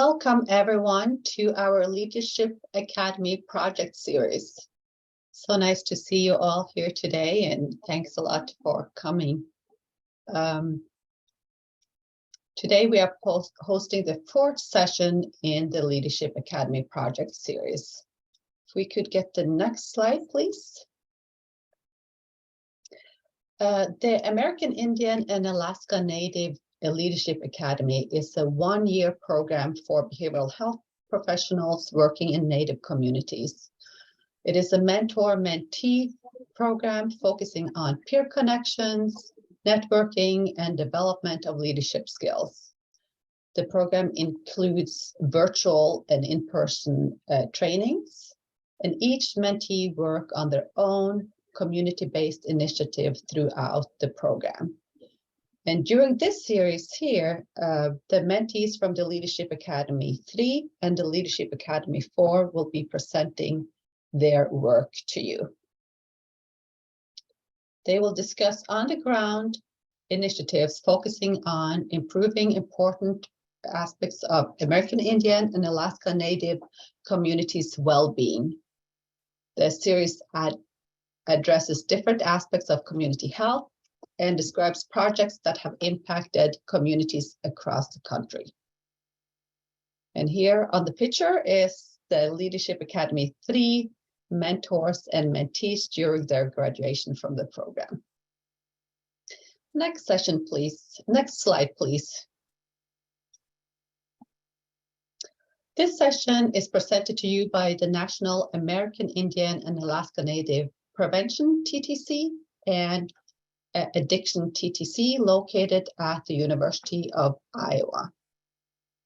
Welcome everyone to our Leadership Academy project series. So nice to see you all here today, and thanks a lot for coming. Today we are hosting the fourth session in the Leadership Academy project series. If we could get the next slide, please. The American Indian and Alaska Native Leadership Academy is a one-year program for behavioral health professionals working in Native communities. It is a mentor-mentee program focusing on peer connections, networking, and development of leadership skills. The program includes virtual and in-person trainings, and each mentee work on their own community-based initiative throughout the program. And during this series here, the mentees from the Leadership Academy 3 and the Leadership Academy 4 will be presenting their work to you. They will discuss on-the-ground initiatives focusing on improving important aspects of American Indian and Alaska Native communities' well-being. The series addresses different aspects of community health and describes projects that have impacted communities across the country. And here on the picture is the Leadership Academy 3 mentors and mentees during their graduation from the program. Next session, please. Next slide, please. This session is presented to you by the National American Indian and Alaska Native Prevention TTC and Addiction TTC located at the University of Iowa.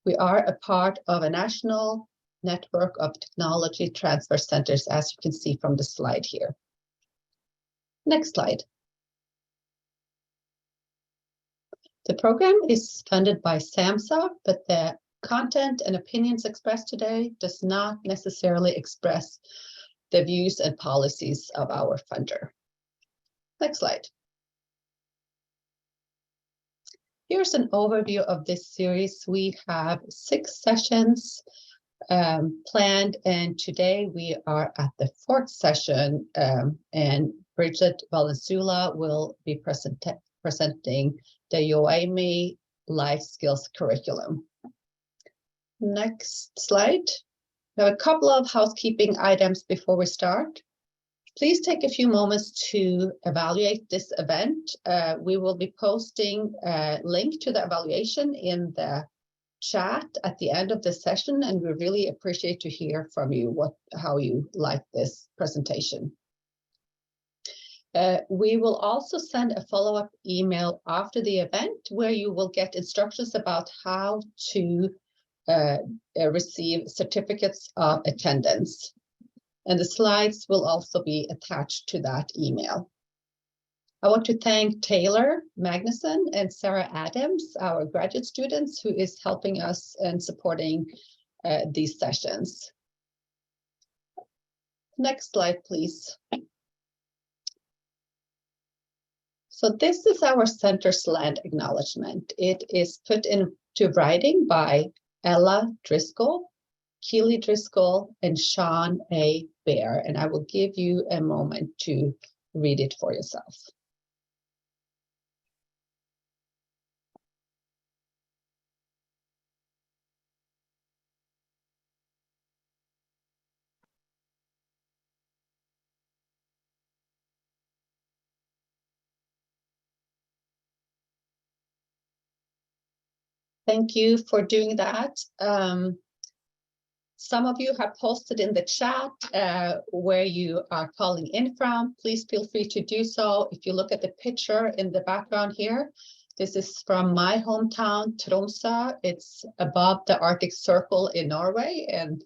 We are a part of a national network of technology transfer centers, as you can see from the slide here. Next slide. The program is funded by SAMHSA, but the content and opinions expressed today does not necessarily express the views and policies of our funder. Next slide. Here's an overview of this series. We have 6 sessions planned, and today we are at the 4th session, and Bridget Valenzuela will be presenting the Yoeme life skills curriculum. Next slide. We have a couple of housekeeping items before we start. Please take a few moments to evaluate this event. We will be posting a link to the evaluation in the chat at the end of the session, and we really appreciate to hear from you how you like this presentation. We will also send a follow-up email after the event where you will get instructions about how to receive certificates of attendance. And the slides will also be attached to that email. I want to thank Taylor Magnuson and Sarah Adams, our graduate students, who is helping us and supporting these sessions. Next slide, please. So this is our center Sled acknowledgement. It is put into writing by Ella Driscoll, Keely Driscoll, and Sean A. Bear, and I will give you a moment to read it for yourself. Thank you for doing that. Some of you have posted in the chat where you are calling in from. Please feel free to do so. If you look at the picture in the background here, this is from my hometown, Tromsø. It's above the Arctic Circle in Norway, and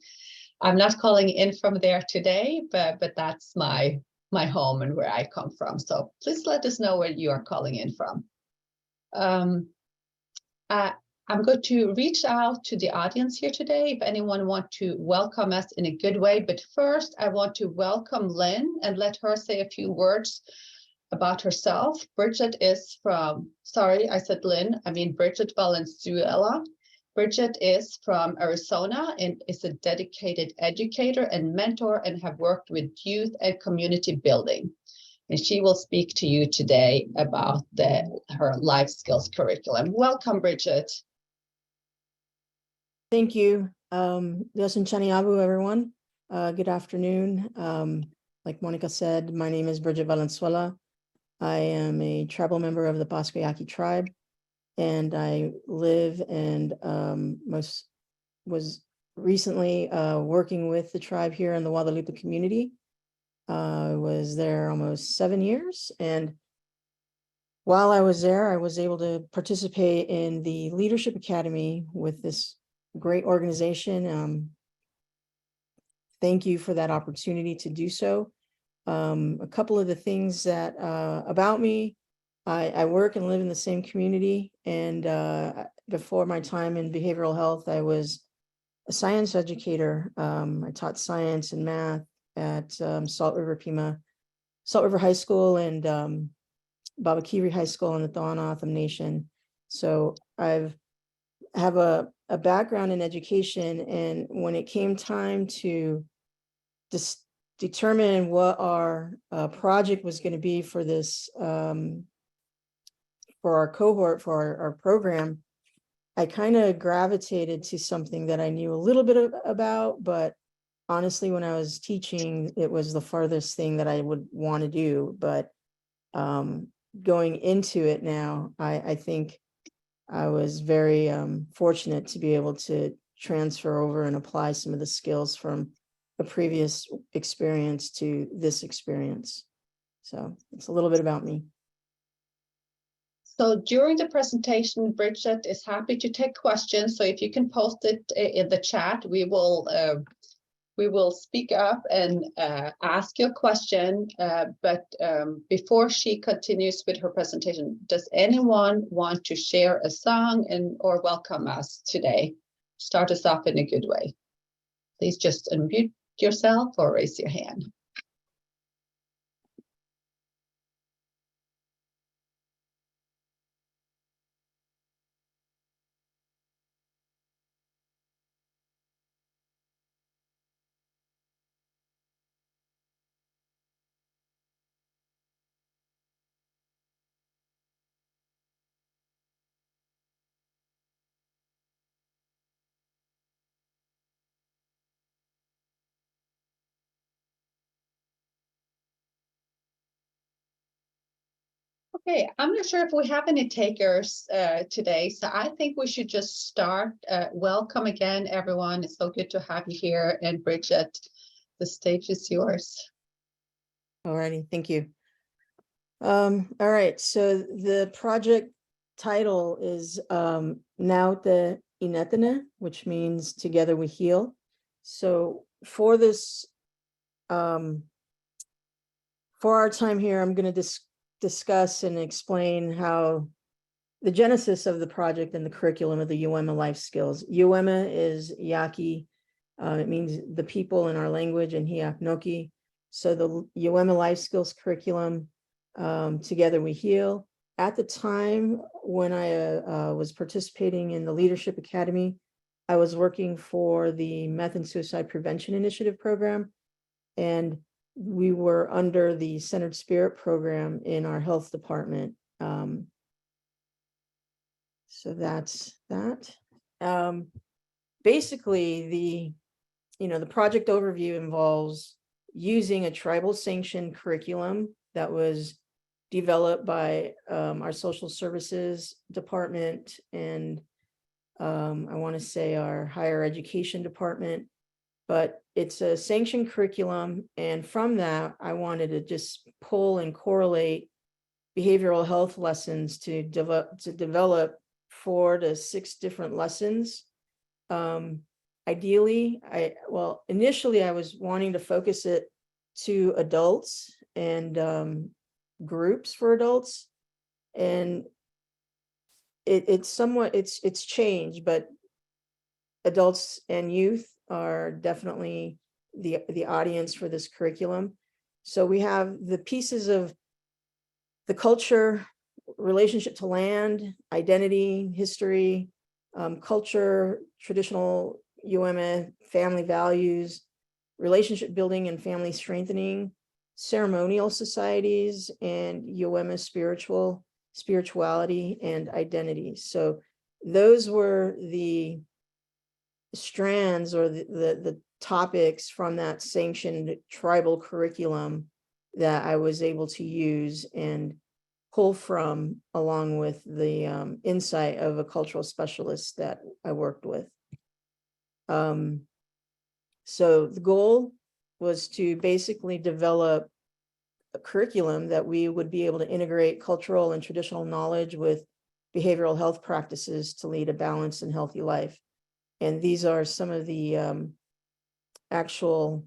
I'm not calling in from there today, but that's my home and where I come from. So please let us know where you are calling in from. I'm going to reach out to the audience here today if anyone wants to welcome us in a good way. But first, I want to welcome Lynn and let her say a few words about herself. Bridget is from, sorry, I said Lynn, I mean Bridget Valenzuela. Bridget is from Arizona and is a dedicated educator and mentor and have worked with youth and community building. And she will speak to you today about her life skills curriculum. Welcome, Bridget. Thank you. Yasin Chaniabu, everyone. Good afternoon. Like Monica said, my name is Bridget Valenzuela. I am a tribal member of the Pascua Yaqui tribe, and I live and was recently working with the tribe here in the Guadalupe community. I was there almost 7 years, and while I was there, I was able to participate in the Leadership Academy with this great organization. Thank you for that opportunity to do so. A couple of the things that about me, I work and live in the same community, and before my time in behavioral health, I was a science educator. I taught science and math at Salt River High School and Babakiri High School in the Tohono Nation. So I have a background in education, and when it came time to determine what our project was going to be for this, for our cohort, for our program, I kind of gravitated to something that I knew a little bit about, but honestly, when I was teaching, it was the farthest thing that I would want to do. But going into it now, I think I was very fortunate to be able to transfer over and apply some of the skills from a previous experience to this experience. So it's a little bit about me. So during the presentation, Bridget is happy to take questions. So if you can post it in the chat, we will speak up and ask your question. But before she continues with her presentation, does anyone want to share a song or welcome us today? Start us off in a good way. Please just unmute yourself or raise your hand. Okay, I'm not sure if we have any takers today, so I think we should just start. Welcome again, everyone. It's so good to have you here. And Bridget, the stage is yours. Alrighty, thank you. All right, so the project title is Naute Inetene, which means Together We Heal. So for this, for our time here, I'm going to discuss and explain how the genesis of the project and the curriculum of the Yoeme life skills. Yoeme is Yaki. It means the people in our language, and Hiaknoki. So the Yoeme life skills curriculum, Together We Heal. At the time when I was participating in the Leadership Academy, I was working for the Meth and Suicide Prevention Initiative program, and we were under the Centered Spirit program in our health department. So that's that. Basically, the project overview involves using a tribal sanctioned curriculum that was developed by our social services department and I want to say our higher education department, but it's a sanctioned curriculum. And from that, I wanted to just pull and correlate behavioral health lessons to develop 4 to 6 different lessons. Ideally, initially I was wanting to focus it to adults and groups for adults, and it's changed, but adults and youth are definitely the audience for this curriculum. So we have the pieces of the culture, relationship to land, identity, history, culture, traditional Yoeme, family values, relationship building and family strengthening, ceremonial societies, and Yoeme spirituality and identity. So those were the strands or the topics from that sanctioned tribal curriculum that I was able to use and pull from, along with the insight of a cultural specialist that I worked with. So the goal was to basically develop a curriculum that we would be able to integrate cultural and traditional knowledge with behavioral health practices to lead a balanced and healthy life. And these are some of the actual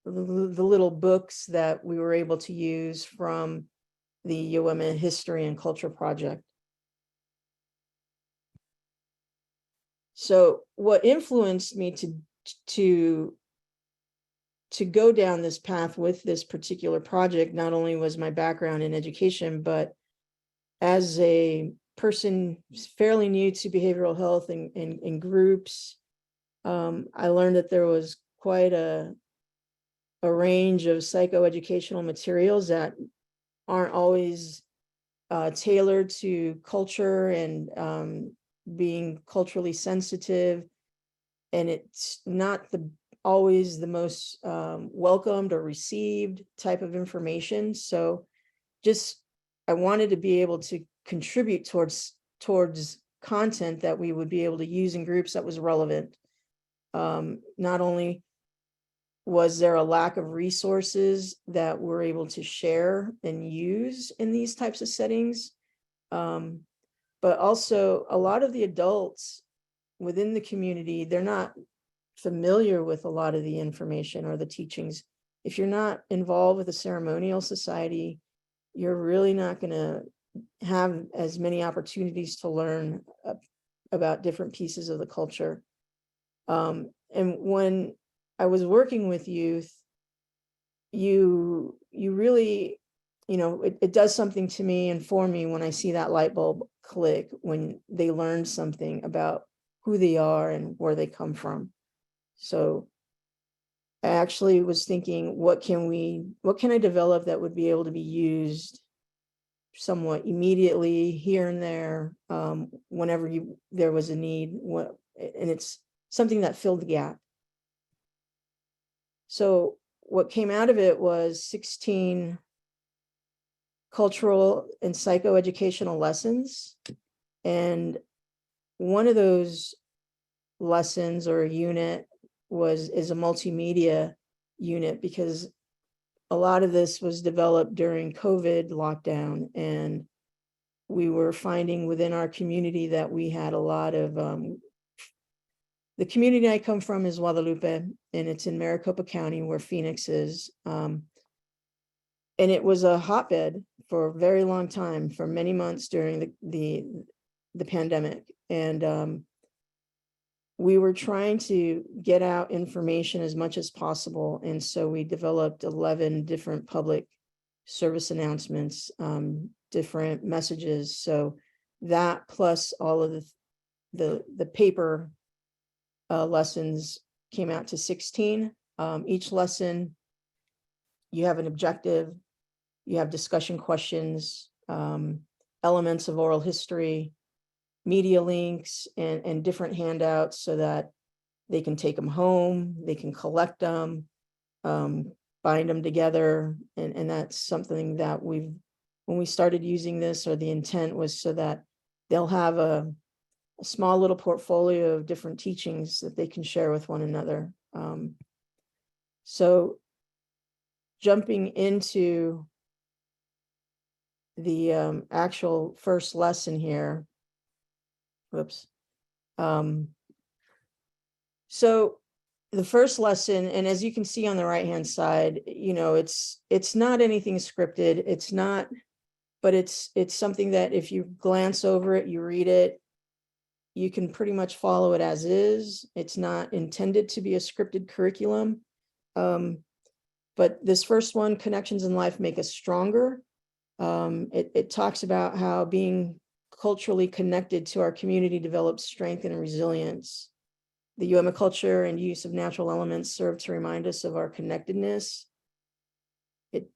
the little books that we were able to use from the Yoeme History and Culture Project. So what influenced me to go down this path with this particular project not only was my background in education, but as a person fairly new to behavioral health and groups, I learned that there was quite a range of psychoeducational materials that aren't always tailored to culture and being culturally sensitive. And it's not always the most welcomed or received type of information. So just, I wanted to be able to contribute towards content that we would be able to use in groups that was relevant. Not only was there a lack of resources that we're able to share and use in these types of settings, but also a lot of the adults within the community, they're not familiar with a lot of the information or the teachings. If you're not involved with a ceremonial society, you're really not going to have as many opportunities to learn about different pieces of the culture. And when I was working with youth, you really, it does something to me and for me when I see that light bulb click, when they learn something about who they are and where they come from. So I actually was thinking, what can I develop that would be able to be used somewhat immediately here and there, whenever there was a need, and it's something that filled the gap. So what came out of it was 16 cultural and psychoeducational lessons. And one of those lessons or a unit is a multimedia unit, because a lot of this was developed during COVID lockdown, and we were finding within our community that we had a lot of the community I come from is Guadalupe, and it's in Maricopa County where Phoenix is. And it was a hotbed for a very long time, for many months during the pandemic. And we were trying to get out information as much as possible. And so we developed 11 different public service announcements, different messages. So that plus all of the paper lessons came out to 16. Each lesson, you have an objective, you have discussion questions, elements of oral history, media links, and different handouts so that they can take them home, they can collect them, bind them together. And that's something that when we started using this, or the intent was so that they'll have a small little portfolio of different teachings that they can share with one another. So jumping into the actual first lesson here. Whoops. So the first lesson, and as you can see on the right-hand side, it's not anything scripted. It's not, but it's something that if you glance over it, you read it, you can pretty much follow it as is. It's not intended to be a scripted curriculum. But this first one, Connections in Life Make Us Stronger. It talks about how being culturally connected to our community develops strength and resilience. The Yoeme culture and use of natural elements serve to remind us of our connectedness. It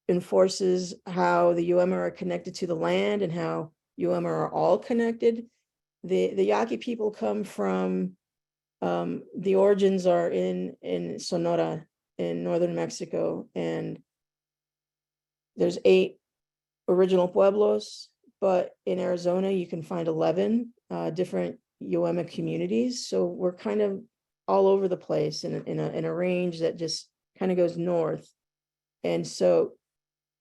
enforces how the Yoeme are connected to the land and how Yoeme are all connected. The Yaqui people come from, the origins are in Sonora in northern Mexico, and there's 8 original pueblos, but in Arizona you can find 11 different Yoeme communities. So we're kind of all over the place in a range that just kind of goes north. And so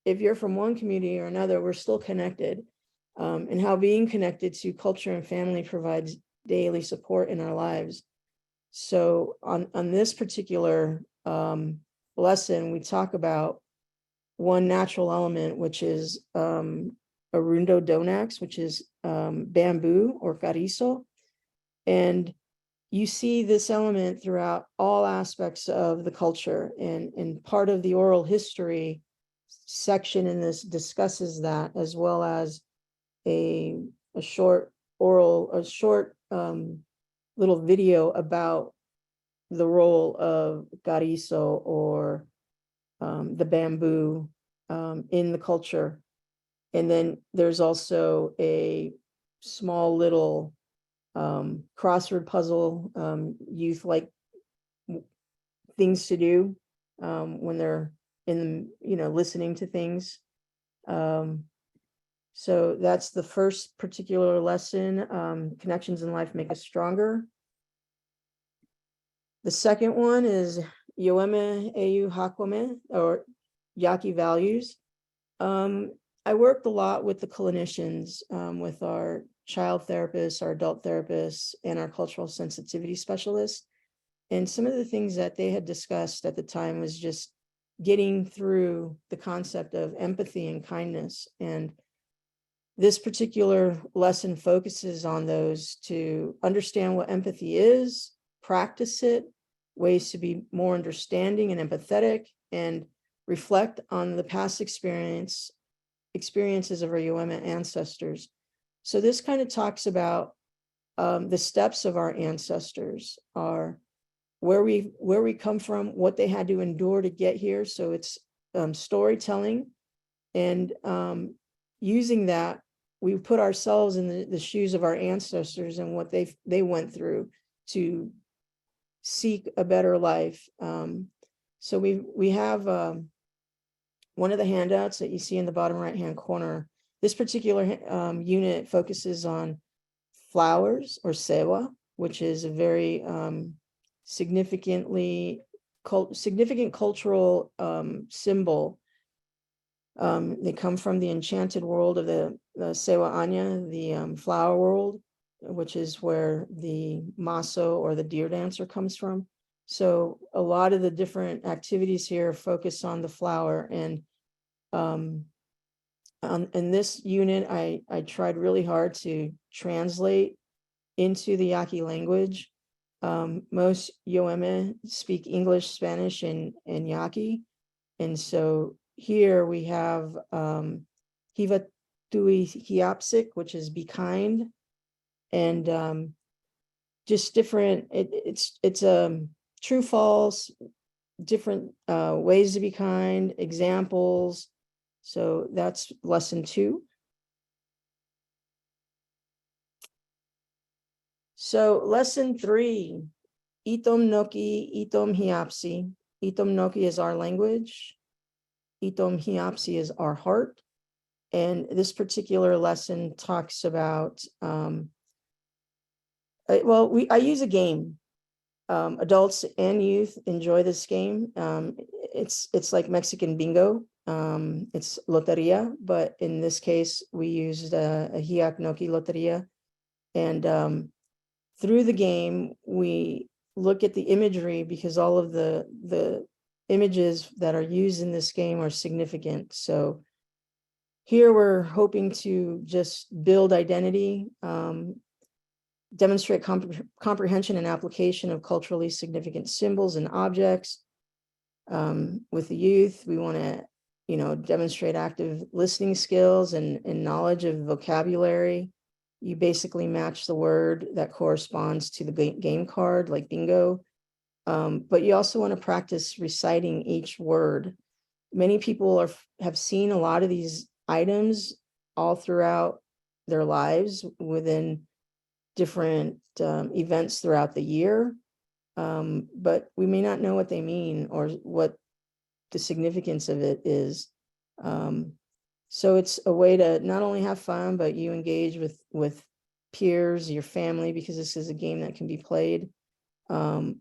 if you're from one community or another, we're still connected, and how being connected to culture and family provides daily support in our lives. So on this particular lesson, we talk about one natural element, which is arundo donax, which is bamboo or carrizo. And you see this element throughout all aspects of the culture, and part of the oral history section in this discusses that, as well as a short little video about the role of carrizo or the bamboo in the culture. And then there's also a small little crossword puzzle, youth like things to do when they're listening to things. So that's the first particular lesson. Connections in life make us stronger. The second one is Yoeme Eu Hakome, or Yaki Values. I worked a lot with the clinicians, with our child therapists, our adult therapists, and our cultural sensitivity specialists. And some of the things that they had discussed at the time was just getting through the concept of empathy and kindness. And this particular lesson focuses on those to understand what empathy is, practice it, ways to be more understanding and empathetic, and reflect on the past experiences of our Yoeme ancestors. So this kind of talks about the steps of our ancestors, are where we come from, what they had to endure to get here. So it's storytelling, and using that, we put ourselves in the shoes of our ancestors and what they went through to seek a better life. So we have one of the handouts that you see in the bottom right hand corner. This particular unit focuses on flowers, or sewa, which is a very significant cultural symbol. They come from the enchanted world of the Sewa Anya, the flower world, which is where the maso, or the deer dancer, comes from. So a lot of the different activities here focus on the flower. And in this unit, I tried really hard to translate into the Yaqui language. Most Yoeme speak English, Spanish, and Yaqui. And so here we have Hiva Tui Hiapsik, which is be kind, and just different, it's true, false, different ways to be kind, examples. So that's lesson 2. So lesson 3, Itom Noki, Itom Hiapsi. Itom Noki is our language. Itom Hiapsi is our heart. And this particular lesson talks about, I use a game. Adults and youth enjoy this game. It's like Mexican bingo. It's loteria, but in this case, we used a Hiak Noki loteria. And through the game, we look at the imagery, because all of the images that are used in this game are significant. So here we're hoping to just build identity, demonstrate comprehension and application of culturally significant symbols and objects. With the youth, we want to demonstrate active listening skills and knowledge of vocabulary. You basically match the word that corresponds to the game card, like bingo. But you also want to practice reciting each word. Many people have seen a lot of these items all throughout their lives within different events throughout the year. But we may not know what they mean or what the significance of it is. So it's a way to not only have fun, but you engage with peers, your family, because this is a game that can be played in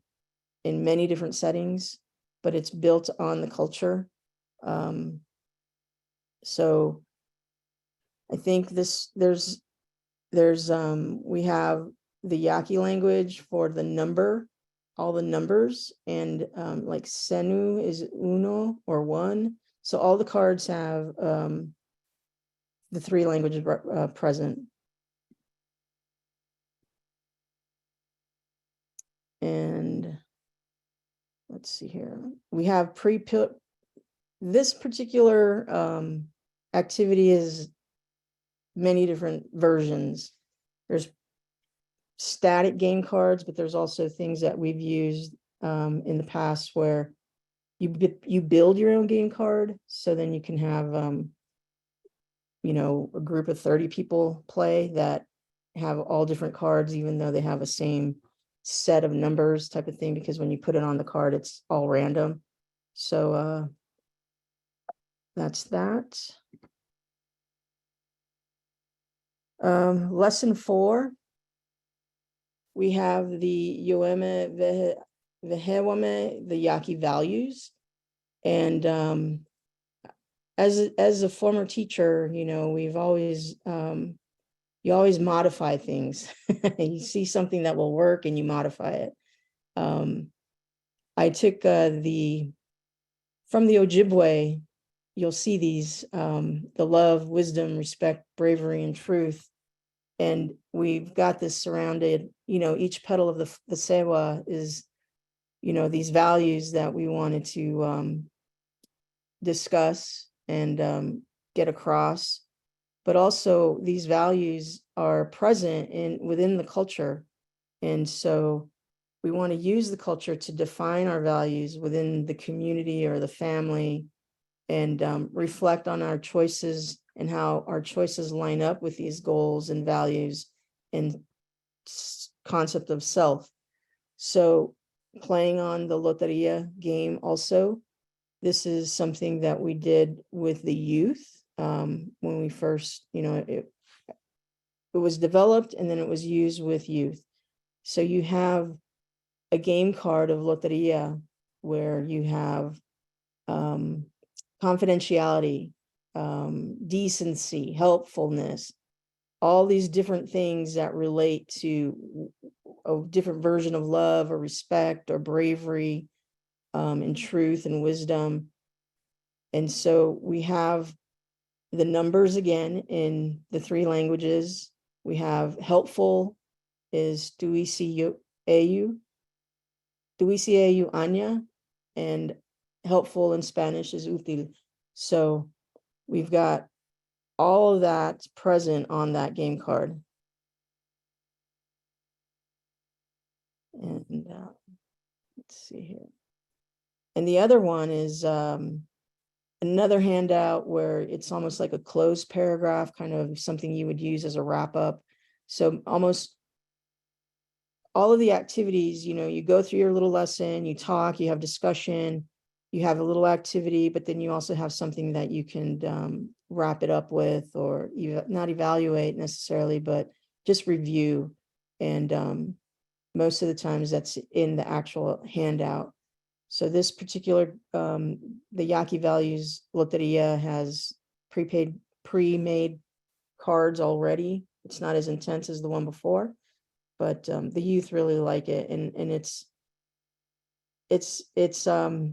many different settings, but it's built on the culture. So I think we have the Yaqui language for the number, all the numbers, and like Senu is uno or one. So all the cards have the three languages present. And let's see here. We have this particular activity is many different versions. There's static game cards, but there's also things that we've used in the past where you build your own game card. So then you can have a group of 30 people play that have all different cards, even though they have a same set of numbers type of thing, because when you put it on the card, it's all random. So that's that. Lesson 4, we have the Yoeme Vehewame, the Yaki Values. And as a former teacher, we've always you always modify things. You see something that will work and you modify it. I took from the Ojibwe, you'll see these, the love, wisdom, respect, bravery, and truth. And we've got this surrounded, each petal of the sewa is, these values that we wanted to discuss and get across. But also these values are present within the culture. And so we want to use the culture to define our values within the community or the family and reflect on our choices and how our choices line up with these goals and values and concept of self. So playing on the Loteria game also, this is something that we did with the youth when we first, it was developed and then it was used with youth. So you have a game card of Loteria where you have confidentiality, decency, helpfulness, all these different things that relate to a different version of love or respect or bravery, and truth and wisdom. And so we have the numbers again in the 3 languages. We have helpful is Duisi Ayu, Anya, and helpful in Spanish is útil. So we've got all of that present on that game card. And let's see here. And the other one is another handout where it's almost like a closed paragraph, kind of something you would use as a wrap up. So almost all of the activities, you go through your little lesson, you talk, you have discussion, you have a little activity, but then you also have something that you can wrap it up with, or not evaluate necessarily, but just review. And most of the times that's in the actual handout. So this particular, the Yaki Values Loteria has pre-made cards already. It's not as intense as the one before, but the youth really like it. And it's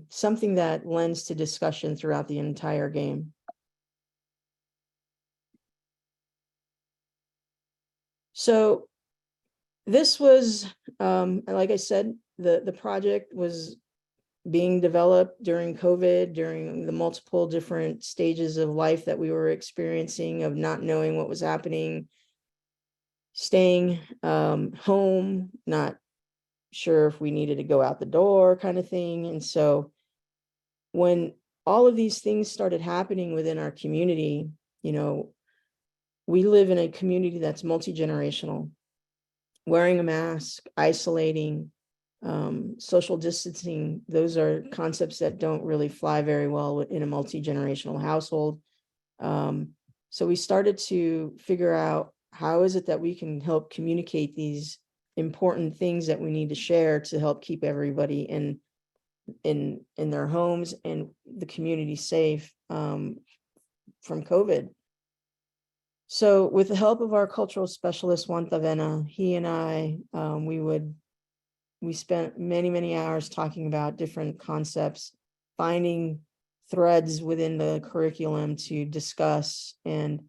something that lends to discussion throughout the entire game. So this was, like I said, the project was being developed during COVID, during the multiple different stages of life that we were experiencing, of not knowing what was happening, staying home, not sure if we needed to go out the door kind of thing. And so when all of these things started happening within our community, you know, we live in a community that's multi-generational. Wearing a mask, isolating, social distancing, those are concepts that don't really fly very well in a multi-generational household. So we started to figure out, how is it that we can help communicate these important things that we need to share to help keep everybody in their homes and the community safe from COVID. So with the help of our cultural specialist, Juan Tavena, he and I, we spent many hours talking about different concepts, finding threads within the curriculum to discuss. And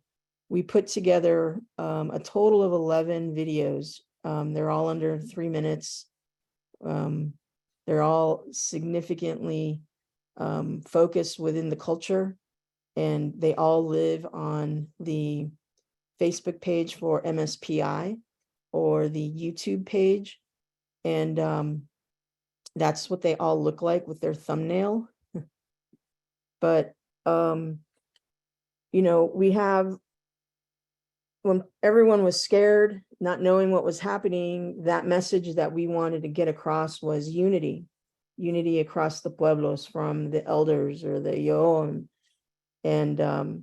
we put together a total of 11 videos. They're all under 3 minutes. They're all significantly focused within the culture, and they all live on the Facebook page for MSPI or the YouTube page. And that's what they all look like with their thumbnail. But, you know, we have, when everyone was scared, not knowing what was happening, that message that we wanted to get across was unity across the pueblos, from the elders or the Yoeme. And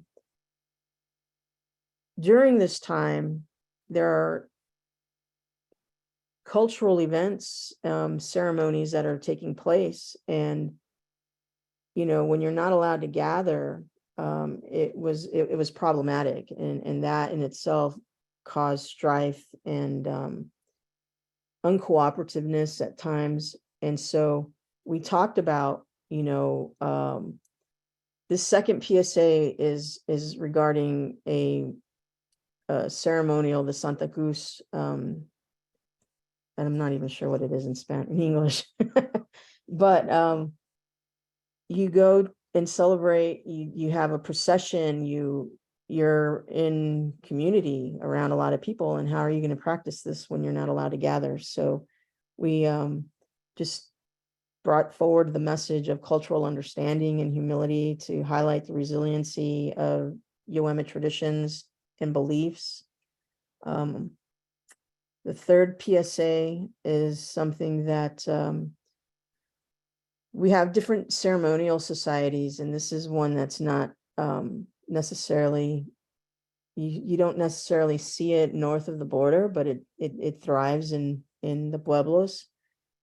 during this time, there are cultural events, ceremonies that are taking place. And, you know, when you're not allowed to gather, it was problematic. And that in itself caused strife and uncooperativeness at times. And so we talked about, you know, this second PSA is regarding a ceremonial, the Santa Cruz, and I'm not even sure what it is in English, but you go and celebrate, you have a procession, you're in community around a lot of people, and how are you going to practice this when you're not allowed to gather? So we just brought forward the message of cultural understanding and humility to highlight the resiliency of Yoeme traditions and beliefs. The third PSA is something that we have different ceremonial societies, and this is one that's not necessarily, you don't necessarily see it north of the border, but it thrives in the pueblos,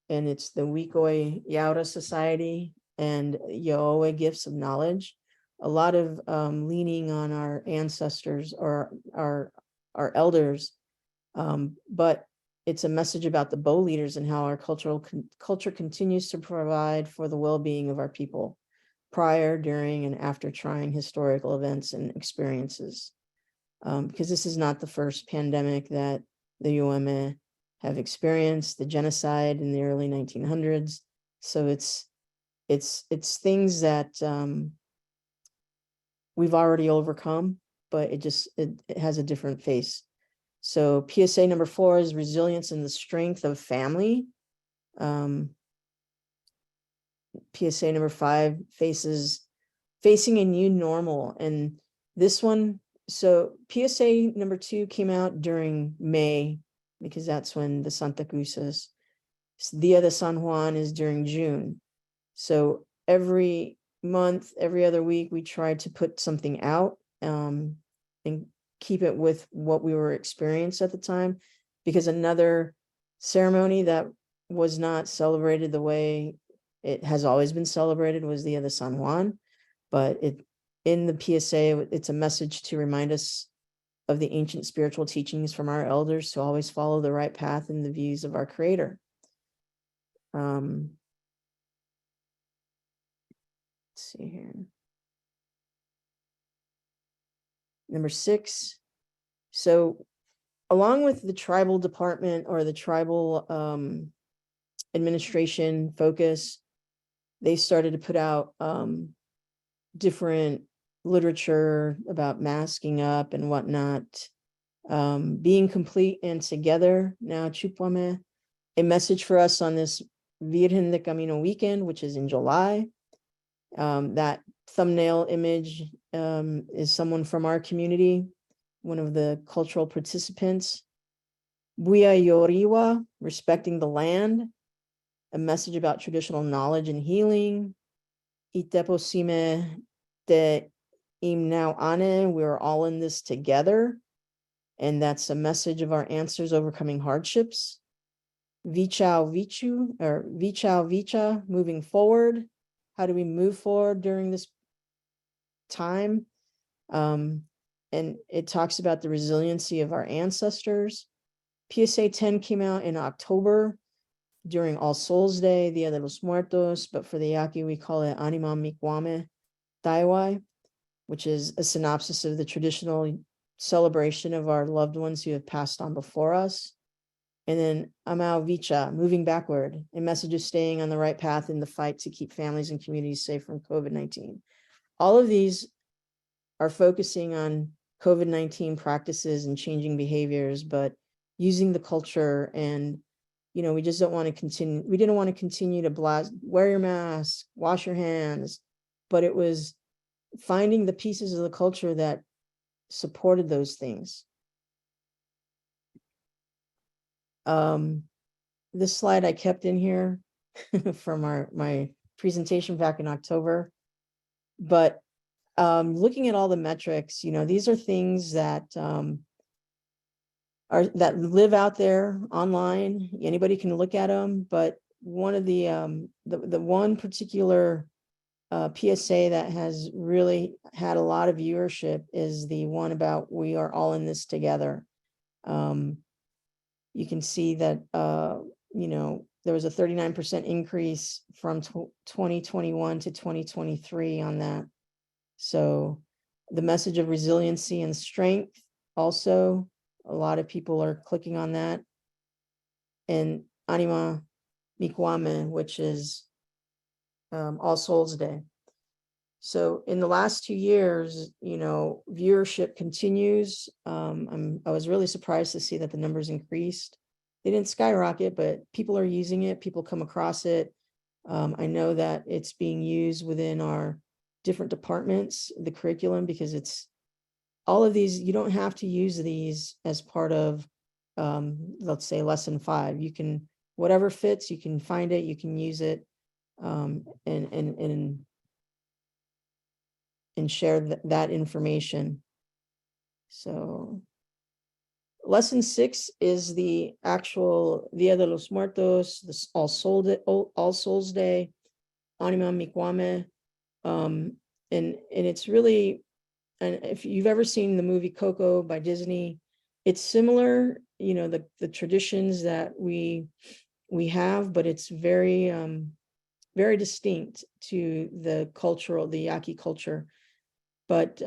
and it's the Wikoy Yaura Society and Yowe Gifts of Knowledge. A lot of leaning on our ancestors or our elders, but it's a message about the Bow leaders and how our culture continues to provide for the well-being of our people prior, during, and after trying historical events and experiences. Because this is not the first pandemic that the Yoeme have experienced, the genocide in the early 1900s. So it's things that we've already overcome, but it has a different face. So PSA number 4 is resilience and the strength of family. PSA number 5, facing a new normal. And this one, so PSA number 2 came out during May, because that's when the Santa Cruz is. Dia de San Juan is during June. So every month, every other week, we tried to put something out and keep it with what we were experiencing at the time, because another ceremony that was not celebrated the way it has always been celebrated was the San Juan. But in the PSA, it's a message to remind us of the ancient spiritual teachings from our elders, to always follow the right path and the views of our Creator. Let's see here. Number 6. So along with the tribal department or the tribal administration focus, they started to put out different literature about masking up and whatnot. Being complete and together now, Chupame, a message for us on this Virgen de Camino weekend, which is in July. That thumbnail image is someone from our community, one of the cultural participants. Buya Yoriwa, respecting the land, a message about traditional knowledge and healing. Iteposime de im now ane, we're all in this together. And that's a message of our answers overcoming hardships. Vichao Vichu, or Vichao Vicha, moving forward. How do we move forward during this time? And it talks about the resiliency of our ancestors. PSA 10 came out in October during All Souls Day, Dia de los Muertos, but for the Yaqui, we call it Anima Mikwame Daiwai, which is a synopsis of the traditional celebration of our loved ones who have passed on before us. And then Amau Vicha, moving backward, a message of staying on the right path in the fight to keep families and communities safe from COVID-19. All of these are focusing on COVID-19 practices and changing behaviors, but using the culture. And, we just don't want to continue. We didn't want to continue to blast, wear your mask, wash your hands, but it was finding the pieces of the culture that supported those things. This slide I kept in here from my presentation back in October, but looking at all the metrics, these are things that that live out there online. Anybody can look at them, but one of the one particular PSA that has really had a lot of viewership is the one about we are all in this together. You can see that, there was a 39% increase from 2021 to 2023 on that. So the message of resiliency and strength, also, a lot of people are clicking on that. And Anima Mikwame, which is All Souls Day. So in the last 2 years, viewership continues. I was really surprised to see that the numbers increased. They didn't skyrocket, but people are using it. People come across it. I know that it's being used within our different departments, the curriculum, because it's all of these. You don't have to use these as part of, let's say, lesson 5. You can, whatever fits, you can find it, you can use it, and share that information. So lesson 6 is the actual Dia de los Muertos, the All Souls Day, Anima Mikwame. And it's really, and if you've ever seen the movie Coco by Disney, it's similar, the traditions that we have, but it's very, very distinct to the Yaqui culture. But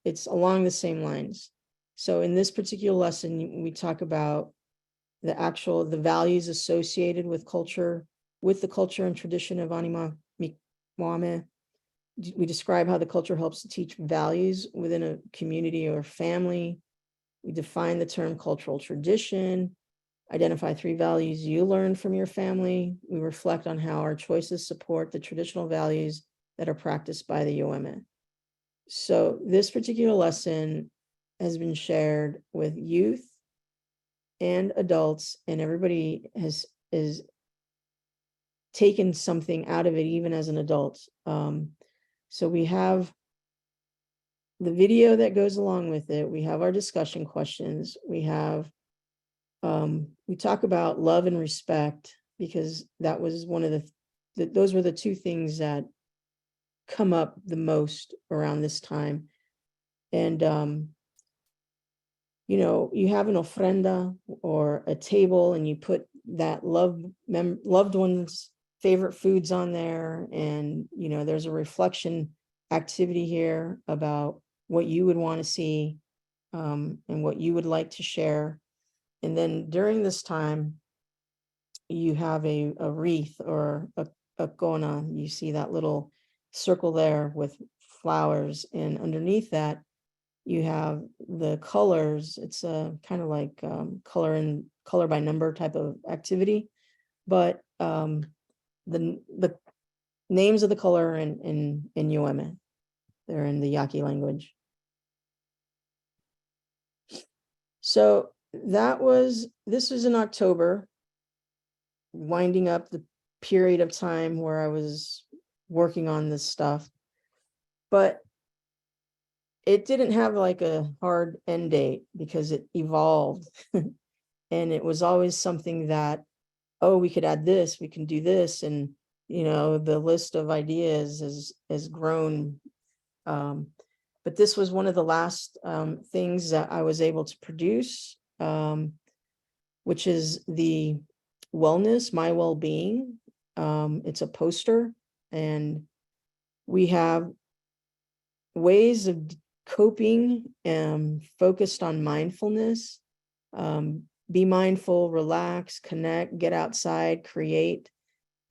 it's along the same lines. So in this particular lesson, we talk about the values associated with the culture and tradition of Anima Mikwame. We describe how the culture helps to teach values within a community or family. We define the term cultural tradition, identify 3 values you learned from your family. We reflect on how our choices support the traditional values that are practiced by the Yoeme. So this particular lesson has been shared with youth and adults, and everybody is taken something out of it, even as an adult. So we have the video that goes along with it. We have our discussion questions. We have, we talk about love and respect, because that was one of those were the 2 things that come up the most around this time. And you have an ofrenda or a table, and you put that loved one's favorite foods on there, and there's a reflection activity here about what you would want to see, and what you would like to share. And then during this time, you have a wreath or Akona. You see that little circle there with flowers, and underneath that you have the colors. It's a kind of like color by number type of activity, but the names of the color in Yoeme, they're in the Yaqui language. So this was in October, winding up the period of time where I was working on this stuff, but it didn't have like a hard end date because it evolved. And it was always something that, oh, we could add this, we can do this. And, the list of ideas has grown. But this was one of the last things that I was able to produce, which is the wellness, my well-being. It's a poster, and we have ways of coping focused on mindfulness. Be mindful, relax, connect, get outside, create.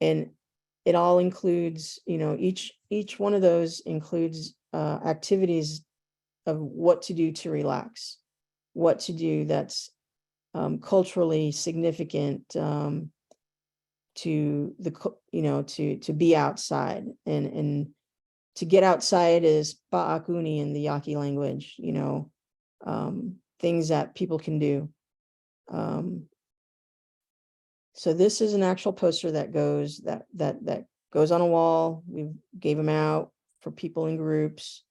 And it all includes, each one of those includes activities of what to do to relax, what to do that's culturally significant to the, to be outside. And to get outside is pa'akuni in the Yaqui language, things that people can do. So this is an actual poster that goes goes on a wall. We gave them out for people in groups,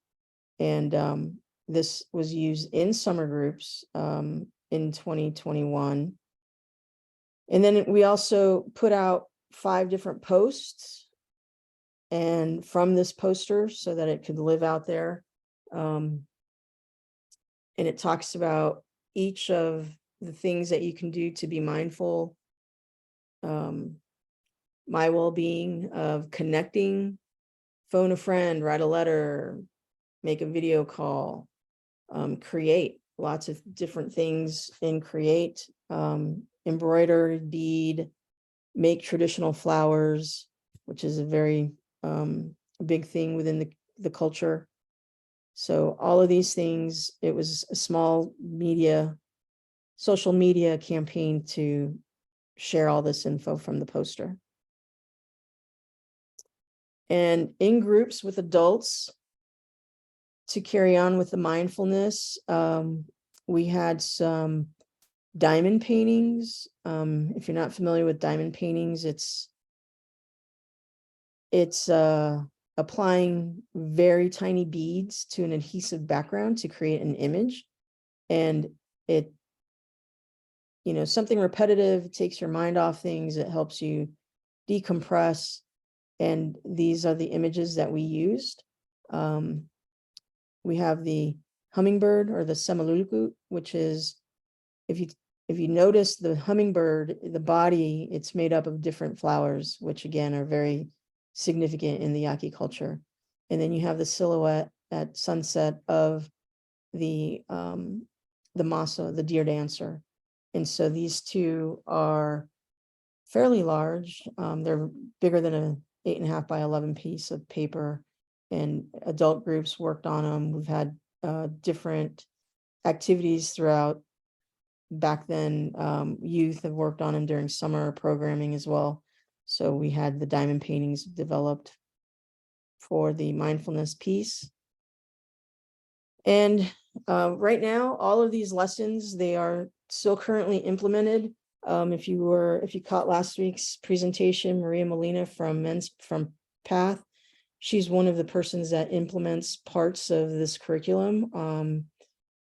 and this was used in summer groups in 2021. And then we also put out 5 different posts, and from this poster, so that it could live out there. And it talks about each of the things that you can do to be mindful. My well-being of connecting, phone a friend, write a letter, make a video call, create lots of different things in create, embroider, bead, make traditional flowers, which is a very big thing within the culture. So all of these things, it was a small social media campaign to share all this info from the poster. And in groups with adults to carry on with the mindfulness, we had some diamond paintings. If you're not familiar with diamond paintings, it's applying very tiny beads to an adhesive background to create an image. And it, something repetitive, takes your mind off things, it helps you decompress. And these are the images that we used. We have the hummingbird, or the Semaluluku, which is, if you notice the hummingbird, the body, it's made up of different flowers, which again are very significant in the Yaqui culture. And then you have the silhouette at sunset of the maso, the deer dancer. And so these two are fairly large. They're bigger than an 8.5 by 11 piece of paper, and adult groups worked on them. We've had different activities throughout. Back then, youth have worked on them during summer programming as well. So we had the diamond paintings developed for the mindfulness piece. And right now, all of these lessons, they are still currently implemented. If you caught last week's presentation, Maria Molina from Path, she's one of the persons that implements parts of this curriculum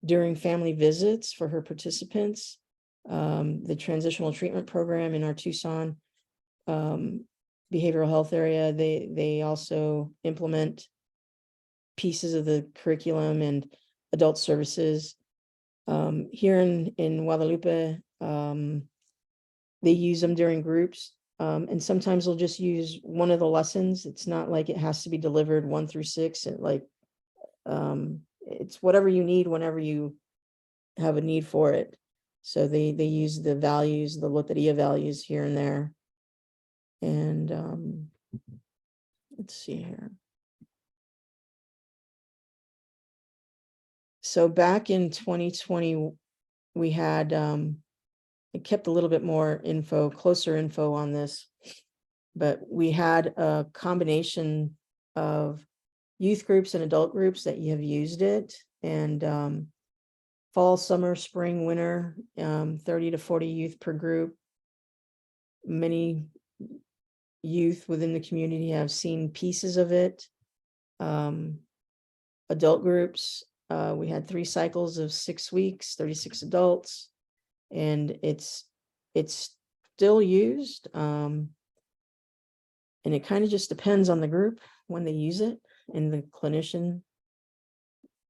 during family visits for her participants. The transitional treatment program in our Tucson behavioral health area, they also implement pieces of the curriculum and adult services. Here in Guadalupe, they use them during groups, and sometimes they'll just use one of the lessons. It's not like it has to be delivered 1 through 6. It's whatever you need whenever you have a need for it. So they use the values, the Loteria values here and there. And let's see here. So back in 2020, we had, I kept a little bit more info, closer info on this, but we had a combination of youth groups and adult groups that you have used it, and fall, summer, spring, winter, 30 to 40 youth per group. Many youth within the community have seen pieces of it. Adult groups, we had 3 cycles of 6 weeks, 36 adults, and it's still used. And it kind of just depends on the group when they use it and the clinician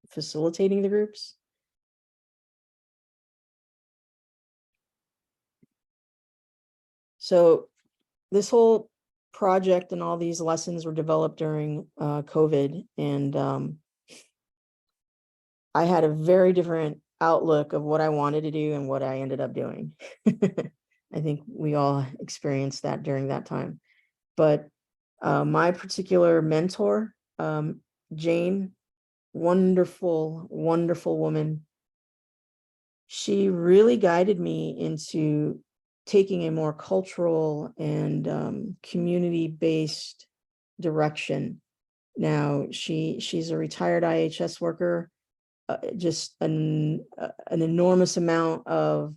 facilitating the groups. So this whole project and all these lessons were developed during COVID, and I had a very different outlook of what I wanted to do and what I ended up doing. I think we all experienced that during that time. But my particular mentor, Jane, wonderful, wonderful woman. She really guided me into taking a more cultural and community-based direction. Now, she's a retired IHS worker, just an enormous amount of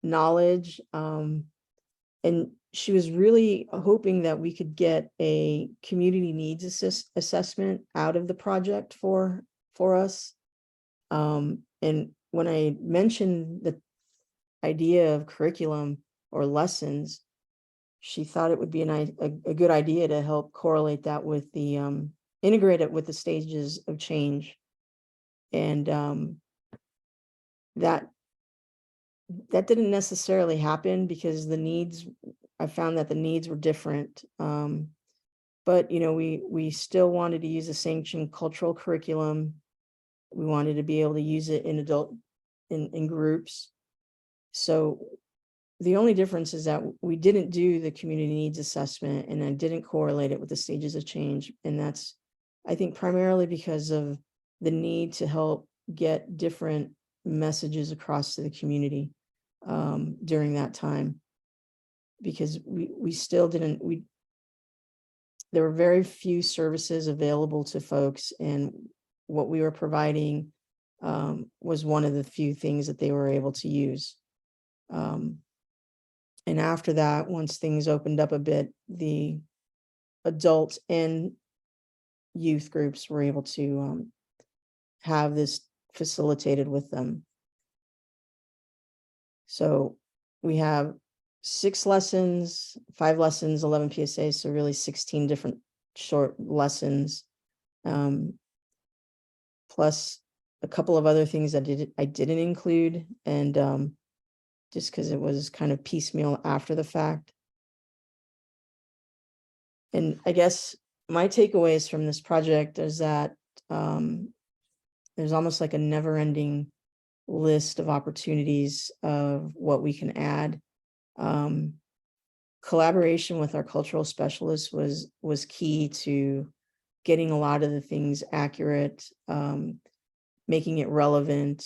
knowledge. And she was really hoping that we could get a community needs assessment out of the project for us. And when I mentioned the idea of curriculum or lessons, she thought it would be a good idea to help correlate that with the integrate it with the stages of change. And that didn't necessarily happen because I found that the needs were different. But we still wanted to use a sanctioned cultural curriculum. We wanted to be able to use it in groups. So the only difference is that we didn't do the community needs assessment, and I didn't correlate it with the stages of change. And that's, I think, primarily because of the need to help get different messages across to the community during that time, because we still didn't, there were very few services available to folks, and what we were providing was one of the few things that they were able to use. And after that, once things opened up a bit, the adult and youth groups were able to have this facilitated with them. So we have 6 lessons, 5 lessons, 11 PSAs, so really 16 different short lessons, plus a couple of other things that I didn't include, and just because it was kind of piecemeal after the fact. And I guess my takeaways from this project is that there's almost like a never-ending list of opportunities of what we can add. Collaboration with our cultural specialists was key to getting a lot of the things accurate, making it relevant.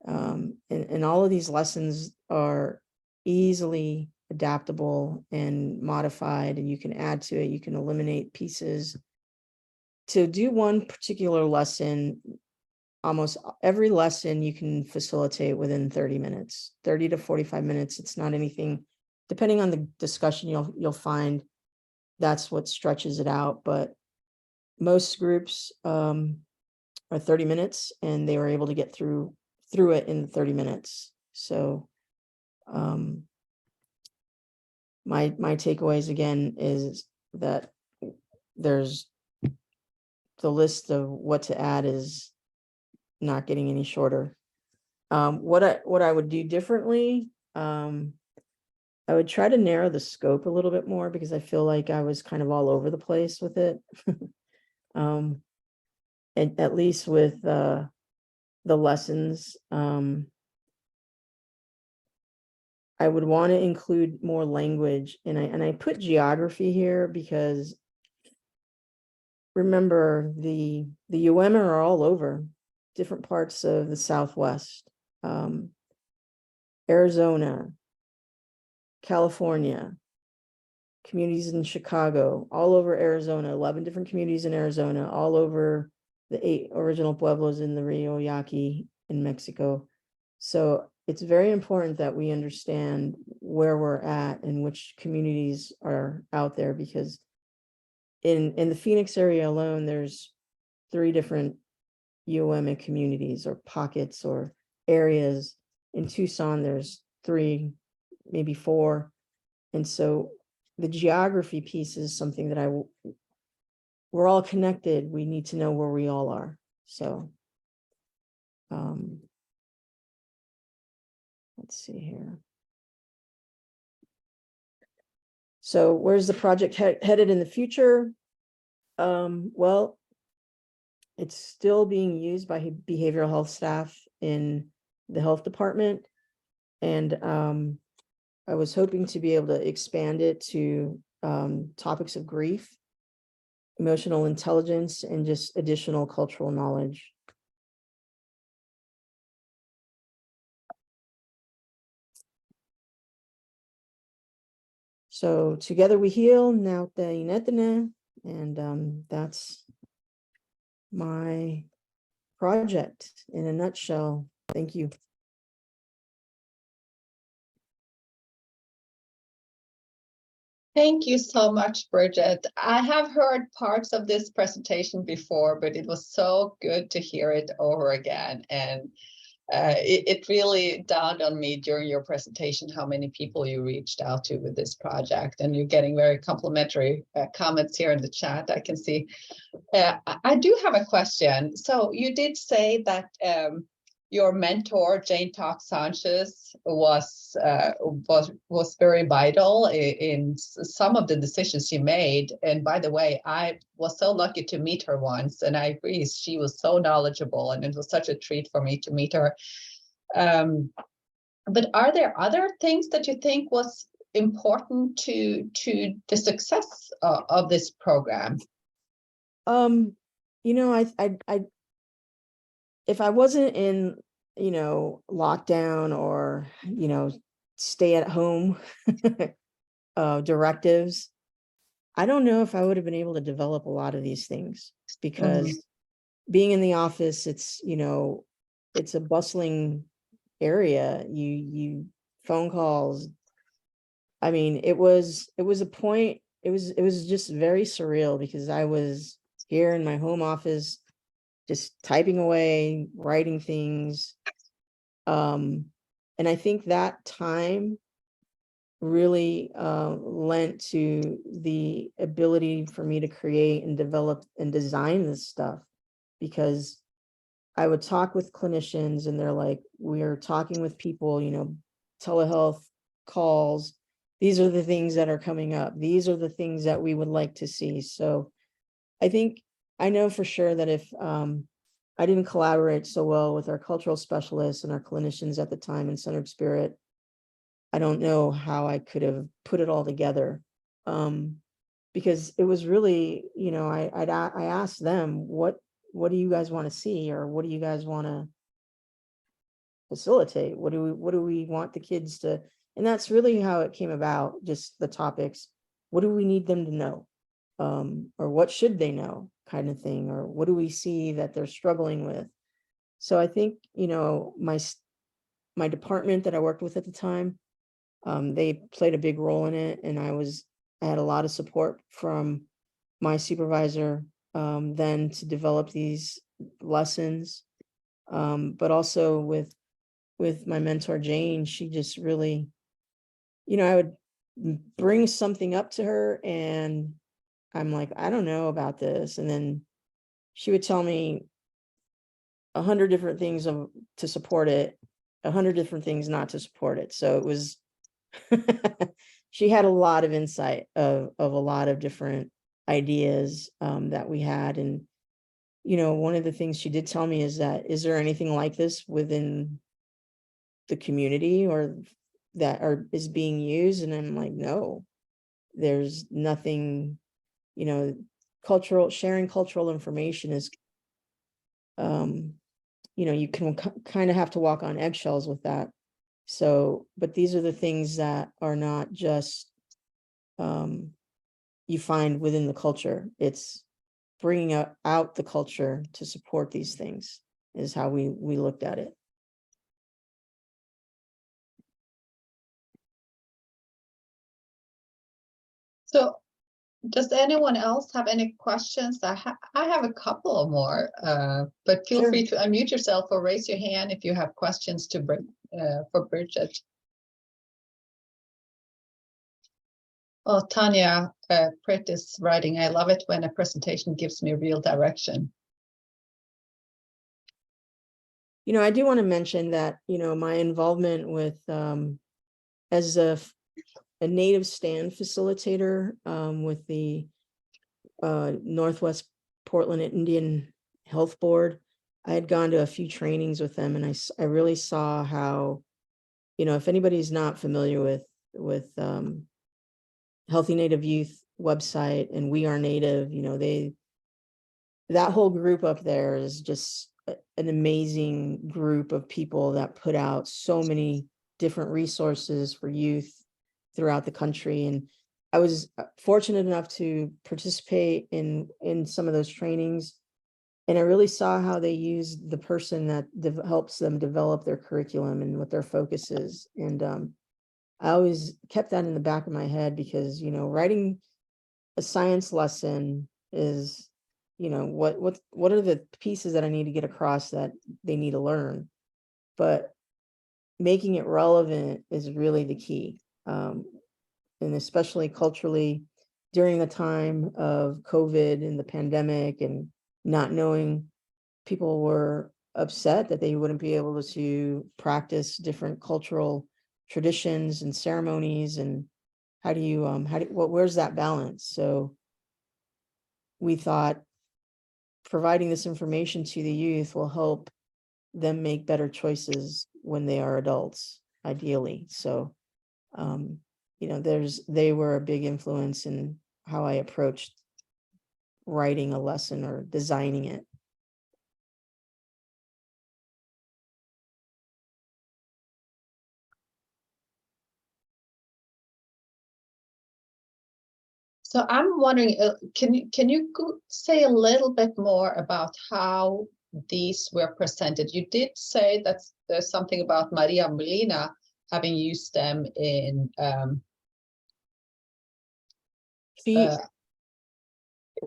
And all of these lessons are easily adaptable and modified, and you can add to it, you can eliminate pieces. To do one particular lesson, almost every lesson you can facilitate within 30 minutes, 30 to 45 minutes. It's not anything, depending on the discussion, you'll find that's what stretches it out. But most groups are 30 minutes, and they were able to get through it in 30 minutes. So my takeaways again is that there's the list of what to add is not getting any shorter. What I would do differently, I would try to narrow the scope a little bit more, because I feel like I was kind of all over the place with it. And at least with the lessons, I would want to include more language, and I put geography here because remember the Yoeme are all over different parts of the Southwest, Arizona, California, communities in Chicago, all over Arizona, 11 different communities in Arizona, all over the 8 original pueblos in the Rio Yaqui in Mexico. So it's very important that we understand where we're at and which communities are out there, because in the Phoenix area alone, there's 3 different Yoeme communities or pockets or areas. In Tucson, there's 3, maybe 4. And so the geography piece is something that we're all connected. We need to know where we all are. So, let's see here. So where's the project headed in the future? Well, it's still being used by behavioral health staff in the health department. And I was hoping to be able to expand it to topics of grief, emotional intelligence, and just additional cultural knowledge. So together we heal, now the Inetene, and that's my project in a nutshell. Thank you. Thank you so much, Bridget. I have heard parts of this presentation before, but it was so good to hear it over again. And it really dawned on me during your presentation how many people you reached out to with this project, and you're getting very complimentary comments here in the chat. I can see. I do have a question. So you did say that your mentor, Jane Talk Sanchez, was very vital in some of the decisions she made. And by the way, I was so lucky to meet her once, and I agree, she was so knowledgeable, and it was such a treat for me to meet her. But are there other things that you think was important to the success of this program? You know, I if I wasn't in, you know, lockdown or, you know, stay at home directives, I don't know if I would have been able to develop a lot of these things, because being in the office, it's, you know, it's a bustling area. You phone calls. I mean, it was a point, it was just very surreal, because I was here in my home office, just typing away, writing things. And I think that time really lent to the ability for me to create and develop and design this stuff, because I would talk with clinicians and they're like, we're talking with people, you know, telehealth calls. These are the things that are coming up. These are the things that we would like to see. So I know for sure that if I didn't collaborate so well with our cultural specialists and our clinicians at the time in Centered Spirit, I don't know how I could have put it all together. Because it was really, you know, I asked them, what do you guys want to see, or what do you guys want to facilitate? What do we want the kids to, and that's really how it came about, just the topics. What do we need them to know? Or what should they know, kind of thing, or what do we see that they're struggling with? So I think, you know, my department that I worked with at the time, they played a big role in it, and I had a lot of support from my supervisor then to develop these lessons, but also with my mentor Jane. She just really, you know, I would bring something up to her and I'm like, I don't know about this, and then she would tell me 100 different things to support it, 100 different things not to support it. So it was she had a lot of insight of a lot of different ideas that we had. And, you know, one of the things she did tell me is that, is there anything like this within the community or that is being used, and I'm like, no, there's nothing, you know, sharing cultural information is, you know, you can kind of have to walk on eggshells with that. So, but these are the things that are not just you find within the culture. It's bringing out the culture to support these things is how we looked at it. So does anyone else have any questions? I have a couple of more, but feel Sure. free to unmute yourself or raise your hand if you have questions to bring for Bridget. Oh, Tanya Pritt is writing, I love it when a presentation gives me real direction. You know, I do want to mention that, you know, my involvement with, as a native stand facilitator with the Northwest Portland Indian Health Board, I had gone to a few trainings with them, and I really saw how, you know, if anybody's not familiar with Healthy Native Youth website and We Are Native, you know, that whole group up there is just an amazing group of people that put out so many different resources for youth throughout the country. And I was fortunate enough to participate in some of those trainings. And I really saw how they use the person that helps them develop their curriculum and what their focus is. And I always kept that in the back of my head because, you know, writing a science lesson is, you know, what are the pieces that I need to get across that they need to learn, but making it relevant is really the key. And especially culturally during the time of COVID and the pandemic and not knowing, people were upset that they wouldn't be able to practice different cultural traditions and ceremonies. And where's that balance? So we thought providing this information to the youth will help them make better choices when they are adults, ideally. So, you know, they were a big influence in how I approached writing a lesson or designing it. So I'm wondering, can you say a little bit more about how these were presented? You did say that there's something about Maria Molina having used them in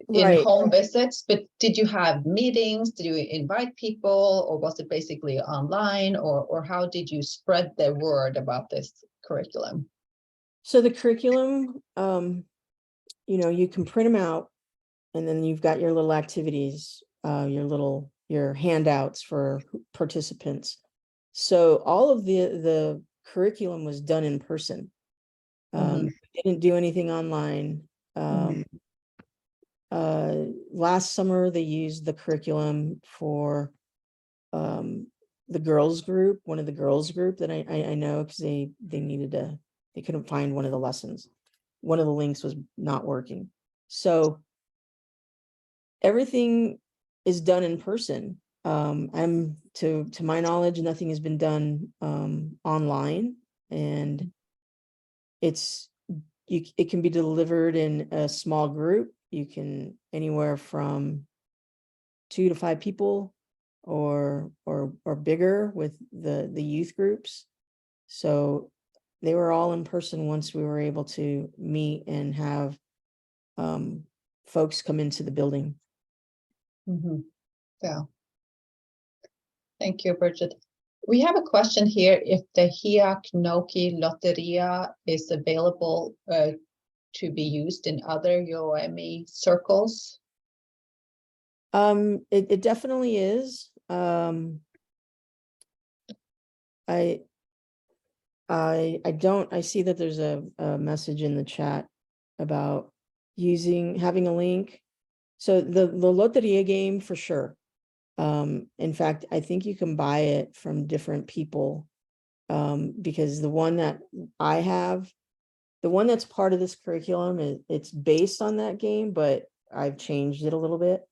Right. home visits, but did you have meetings? Did you invite people, or was it basically online, or how did you spread the word about this curriculum? So the curriculum, you know, you can print them out, and then you've got your little activities, your handouts for participants. So all of the curriculum was done in person. We didn't do anything online. Last summer they used the curriculum for the girls group, one of the girls group that I know, because they couldn't find one of the lessons. One of the links was not working. So everything is done in person. I'm to my knowledge, nothing has been done online, and it can be delivered in a small group. You can anywhere from 2 to 5 people or bigger with the youth groups. So they were all in person once we were able to meet and have folks come into the building. Yeah. Thank you, Bridget. We have a question here if the Hiaknoki Lotteria is available to be used in other Yoeme circles. It definitely is. I see that there's a message in the chat about having a link. So the Loteria game for sure. In fact, I think you can buy it from different people. Because the one that I have, the one that's part of this curriculum, it's based on that game, but I've changed it a little bit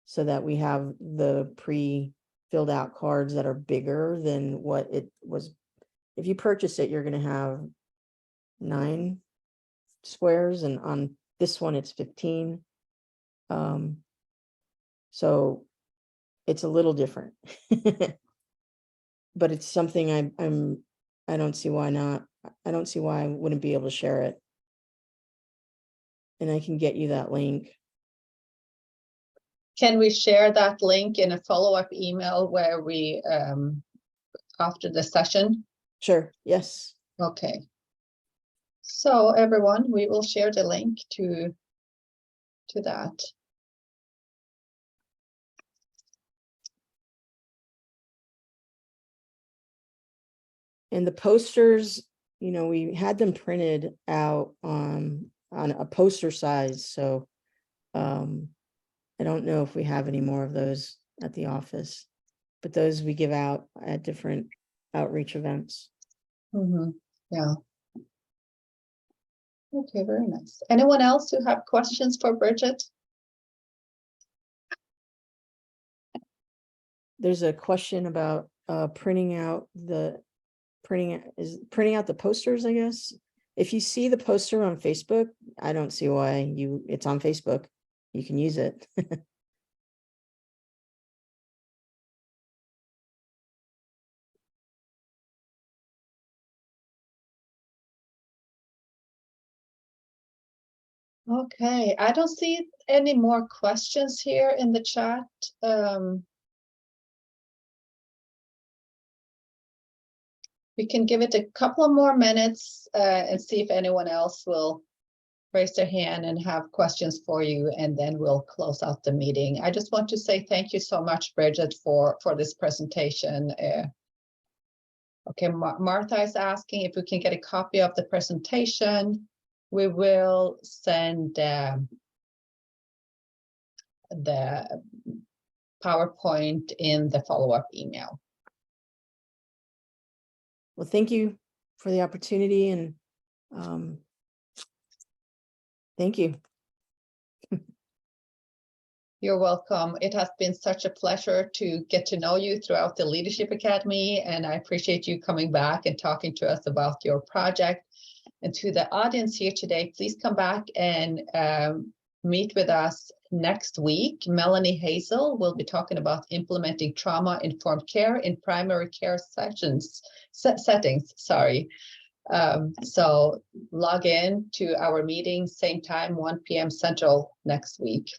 so that we have the pre-filled out cards that are bigger than what it was. If you purchase it, you're going to have 9 squares, and on this one it's 15. So it's a little different, but it's something I don't see why not. I don't see why I wouldn't be able to share it. And I can get you that link. Can we share that link in a follow-up email where we, after the session? Sure. Yes. Okay. So everyone, we will share the link to that. And the posters, we had them printed out on a poster size. So I don't know if we have any more of those at the office, but those we give out at different outreach events. Yeah. Okay, very nice. Anyone else who have questions for Bridget? There's a question about printing out the posters, I guess. If you see the poster on Facebook, I don't see why it's on Facebook. You can use it. Okay, I don't see any more questions here in the chat. We can give it a couple of more minutes and see if anyone else will raise their hand and have questions for you, and then we'll close out the meeting. I just want to say thank you so much, Bridget, for this presentation. Okay, Martha is asking if we can get a copy of the presentation. We will send the PowerPoint in the follow-up email. Well, thank you for the opportunity, and thank you. You're welcome. It has been such a pleasure to get to know you throughout the Leadership Academy, and I appreciate you coming back and talking to us about your project. And to the audience here today, please come back and meet with us next week. Melanie Hazel will be talking about implementing trauma-informed care in primary care settings. So log in to our meeting, same time, 1 p.m. Central next week.